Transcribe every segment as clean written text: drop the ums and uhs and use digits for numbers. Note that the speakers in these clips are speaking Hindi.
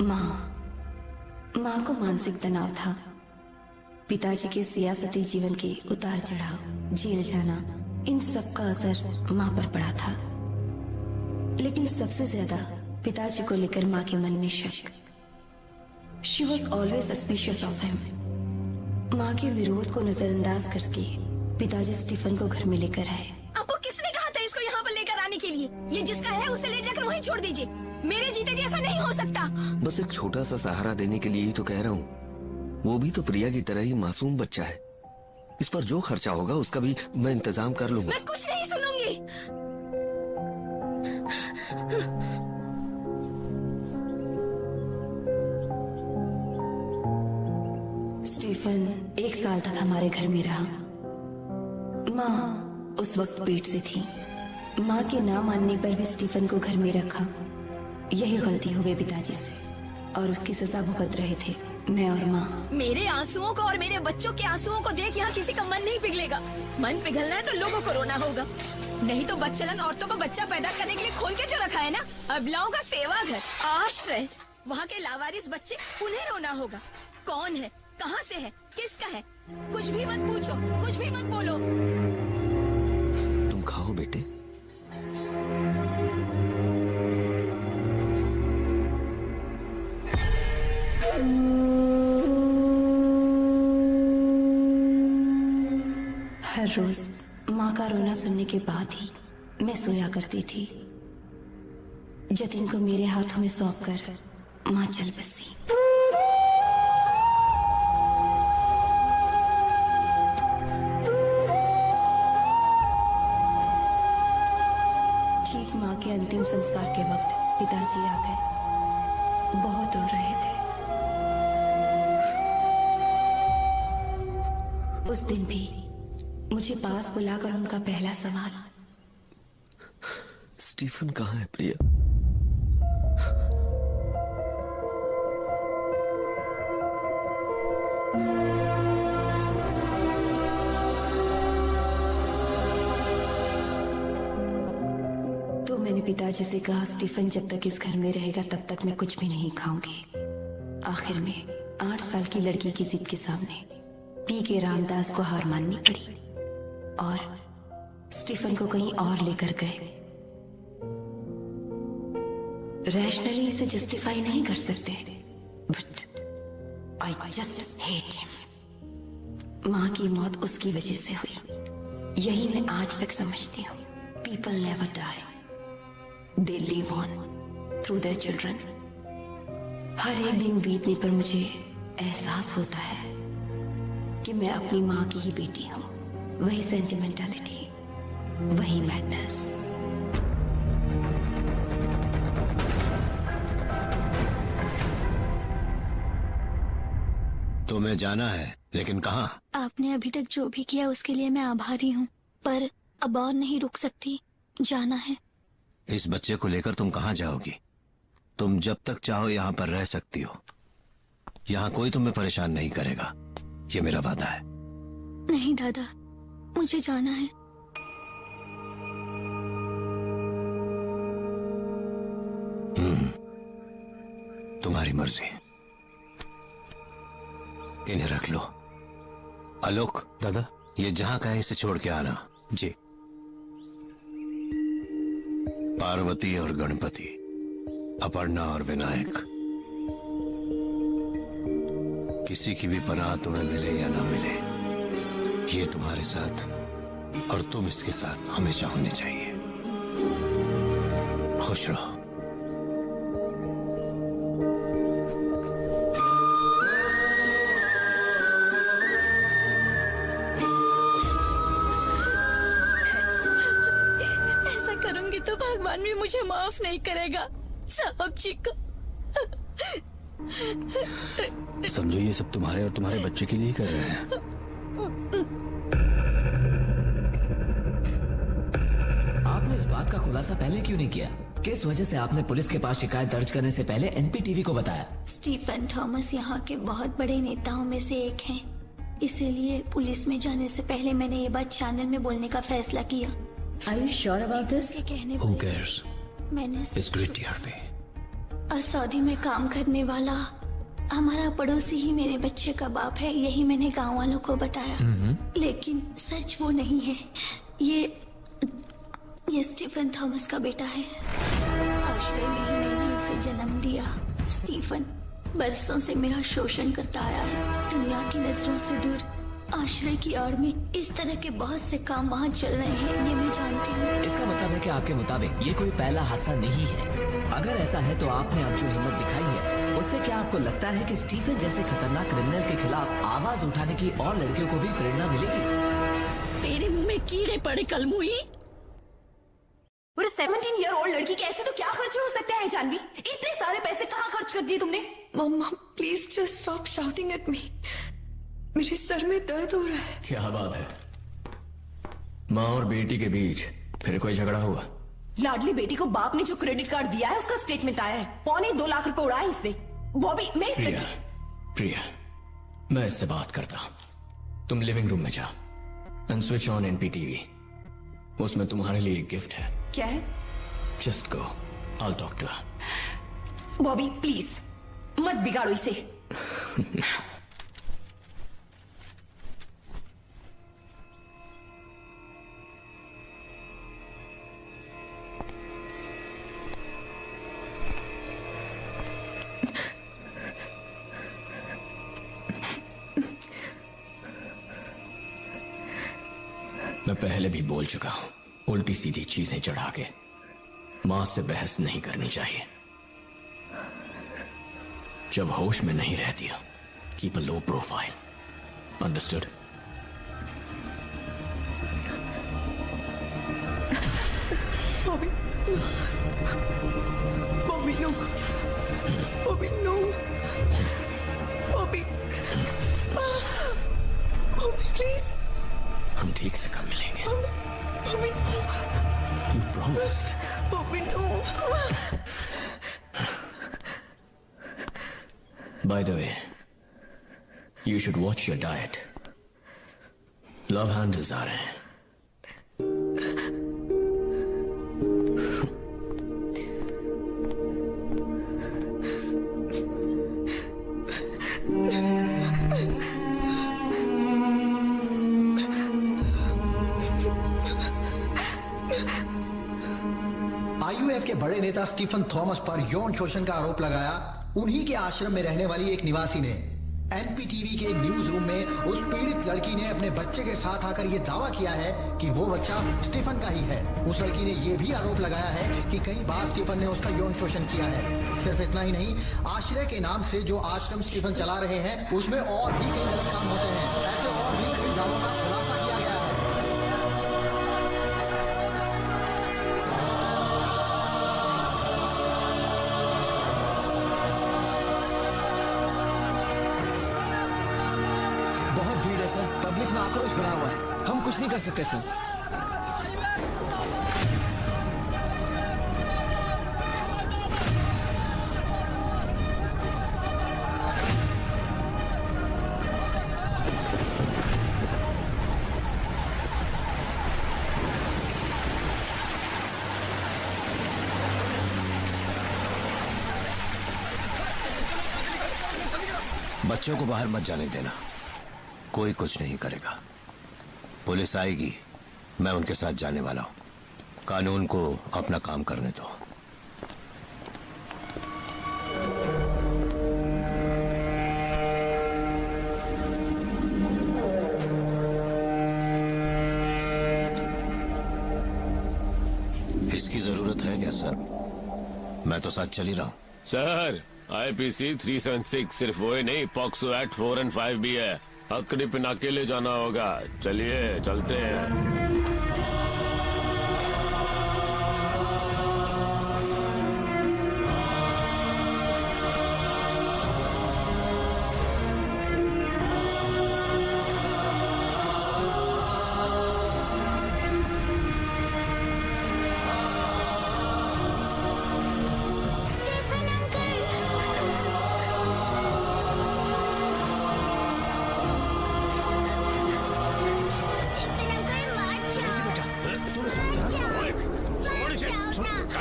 माँ को मानसिक तनाव था। पिताजी के सियासती जीवन के उतार चढ़ाव, जेल जाना, इन सब का असर माँ पर पड़ा था। लेकिन सबसे ज्यादा पिताजी को लेकर माँ के मन में शक। She was always suspicious of him. माँ के विरोध को नजरअंदाज करके पिताजी स्टीफन को घर में लेकर आए। आपको किसने कहा था इसको यहाँ पर लेकर आने के लिए? ये जिसका है उसे ले जाकर वहीं छोड़ दीजिए। मेरे जीते जैसा नहीं हो सकता। बस एक छोटा सा सहारा देने के लिए ही तो कह रहा हूँ। वो भी तो प्रिया की तरह ही मासूम बच्चा है। इस पर जो खर्चा होगा उसका भी मैं इंतजाम कर लूंगा। मैं कुछ नहीं सुनूंगी। स्टीफन 1 साल तक हमारे घर में रहा। माँ उस वक्त पेट से थी। माँ के ना मानने पर भी स्टीफन को घर में रखा। यही गलती हो गई पिताजी से और उसकी सजा भुगत रहे थे मैं और माँ। मेरे आंसुओं को और मेरे बच्चों के आंसुओं को देख यहाँ किसी का मन नहीं पिघलेगा। मन पिघलना है तो लोगों को रोना होगा, नहीं तो बच्चलन औरतों को बच्चा पैदा करने के लिए खोल के जो रखा है ना, अबलाओं का सेवा घर, आश्रय, वहाँ के लावारिस बच्चे, उन्हें रोना होगा। कौन है, कहाँ से है, किसका है, कुछ भी मत पूछो, कुछ भी मत बोलो। तुम खाओ बेटे। हर रोज माँ का रोना सुनने के बाद ही मैं सोया करती थी। जतिन को मेरे हाथों में सौंप कर माँ चल बसी। ठीक माँ के अंतिम संस्कार के वक्त पिताजी आ गए। बहुत रो रहे थे। उस दिन भी मुझे पास बुलाकर उनका पहला सवाल, स्टीफन कहाँ है प्रिया? तो मैंने पिताजी से कहा स्टीफन जब तक इस घर में रहेगा तब तक मैं कुछ भी नहीं खाऊंगी। आखिर में 8 साल की लड़की की जिद के सामने पी के रामदास को हार माननी पड़ी और स्टीफन को कहीं और लेकर गए। रैशनली इसे जस्टिफाई नहीं कर सकते, but I just hate him. माँ की मौत उसकी वजह से हुई, यही मैं आज तक समझती हूँ। People never die, they live on through their children. हर एक दिन बीतने पर मुझे एहसास होता है कि मैं अपनी माँ की ही बेटी हूँ। वही सेंटिमेंटालिटी, वही मैडनेस। तुम्हें जाना है, लेकिन कहाँ? आपने अभी तक जो भी किया उसके लिए मैं आभारी हूँ, पर अब और नहीं रुक सकती, जाना है। इस बच्चे को लेकर तुम कहाँ जाओगी? तुम जब तक चाहो यहाँ पर रह सकती हो। यहाँ कोई तुम्हें परेशान नहीं करेगा, ये मेरा वादा है। नहीं दादा, मुझे जाना है। तुम्हारी मर्जी। इन्हें रख लो। आलोक दादा, ये जहां का है इसे छोड़ के आना। जी। पार्वती और गणपति, अपर्णा और विनायक, किसी की भी पनाह तुम्हें मिले या ना मिले, ये तुम्हारे साथ और तुम इसके साथ हमेशा होने चाहिए। खुश रहो। ऐसा करूंगी तो भगवान भी मुझे माफ नहीं करेगा। साहब जी को समझो ये सब तुम्हारे और तुम्हारे बच्चे के लिए ही कर रहे हैं। आपने इस बात का खुलासा पहले क्यों नहीं किया? किस वजह से आपने पुलिस के पास शिकायत दर्ज करने से पहले एनपीटीवी को बताया? स्टीफन थॉमस यहाँ के बहुत बड़े नेताओं में से एक हैं, इसीलिए पुलिस में जाने से पहले मैंने ये बात चैनल में बोलने का फैसला किया। Are you sure about this? के कहने Who पर cares? मैंने It's great to hear me. और सऊदी में काम करने वाला हमारा पड़ोसी ही मेरे बच्चे का बाप है, यही मैंने गांव वालों को बताया। लेकिन सच वो नहीं है। ये स्टीफन थॉमस का बेटा है। आश्रय में ही मैंने इसे जन्म दिया। स्टीफन बरसों से मेरा शोषण करता आया है। दुनिया की नजरों से दूर आश्रय की आड़ में इस तरह के बहुत से काम वहाँ चल रहे हैं, ये मैं जानती हूँ। इसका मतलब है कि आपके मुताबिक ये कोई पहला हादसा नहीं है। अगर ऐसा है तो आपने अब जो हिम्मत दिखाई है उससे क्या आपको लगता है कि स्टीफन जैसे खतरनाक क्रिमिनल के खिलाफ आवाज उठाने की और लड़कियों को भी प्रेरणा मिलेगी? तेरे मुंह में कीड़े पड़े कलमुई। और 17-year-old लड़की के ऐसे तो क्या खर्चे हो सकते हैं जानवी? इतने सारे पैसे कहाँ खर्च कर दिए तुमने? मम्मा please just stop shouting at me. मेरे सर में दर्द हो रहा है। क्या बात है? माँ और बेटी के बीच फिर कोई झगड़ा हुआ? लाडली बेटी को बाप ने जो क्रेडिट कार्ड दिया है उसका स्टेटमेंट आया है। 2.25 लाख रुपए उड़ाए इसने। बॉबी मैं इस प्रिया, प्रिया, मैं इससे बात करता हूँ। तुम लिविंग रूम में जाओ एंड स्विच ऑन एनपीटीवी। उसमें तुम्हारे लिए एक गिफ्ट है। क्या है? Just go, I talk to her. Bobby please मत बिगाड़ो इसे। मैं पहले भी बोल चुका हूं, उल्टी सीधी चीजें चढ़ा के मां से बहस नहीं करनी चाहिए। जब होश में नहीं रहती हो, keep a low profile. Understood? Bobby Bobby no, Bobby no, Bobby Bobby please. हम ठीक से कब मिलेंगे? Bobby you promised. Bobby no. By the way, you should watch your diet. Love handles आ रहे हैं। आईयूएफ के बड़े नेता स्टीफन थॉमस पर यौन शोषण का आरोप लगाया उन्हीं के आश्रम में रहने वाली एक निवासी ने। एनपीटीवी के न्यूज रूम में उस पीड़ित लड़की ने अपने बच्चे के साथ आकर यह दावा किया है कि वो बच्चा स्टीफन का ही है। उस लड़की ने यह भी आरोप लगाया है कि कई बार स्टीफन ने उसका यौन शोषण किया है। सिर्फ इतना ही नहीं, आश्रय के नाम से जो आश्रम स्टीफन चला रहे हैं उसमें और भी कई गलत काम होते हैं। ऐसे और भी कई दावों का खुलासा किया गया है। बहुत भीड़ है सर, पब्लिक में आक्रोश भरा हुआ है। हम कुछ नहीं कर सकते सर। बच्चों को बाहर मत जाने देना, कोई कुछ नहीं करेगा। पुलिस आएगी, मैं उनके साथ जाने वाला हूं। कानून को अपना काम करने दो। इसकी जरूरत है क्या सर? मैं तो साथ चल ही रहा हूं। सर, आईपीसी 376 सिर्फ वो ही नहीं, पॉक्सो एक्ट 4 और 5 भी है। हथकड़ी पे अकेले जाना होगा। चलिए चलते हैं।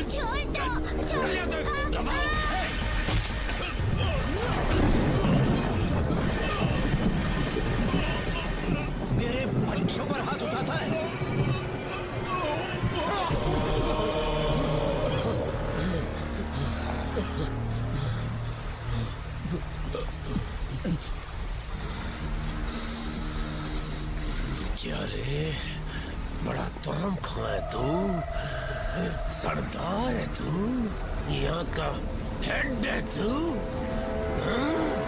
छोड़ दो। तू? सरदार है तू? यहाँ का हेड है तू? हाँ?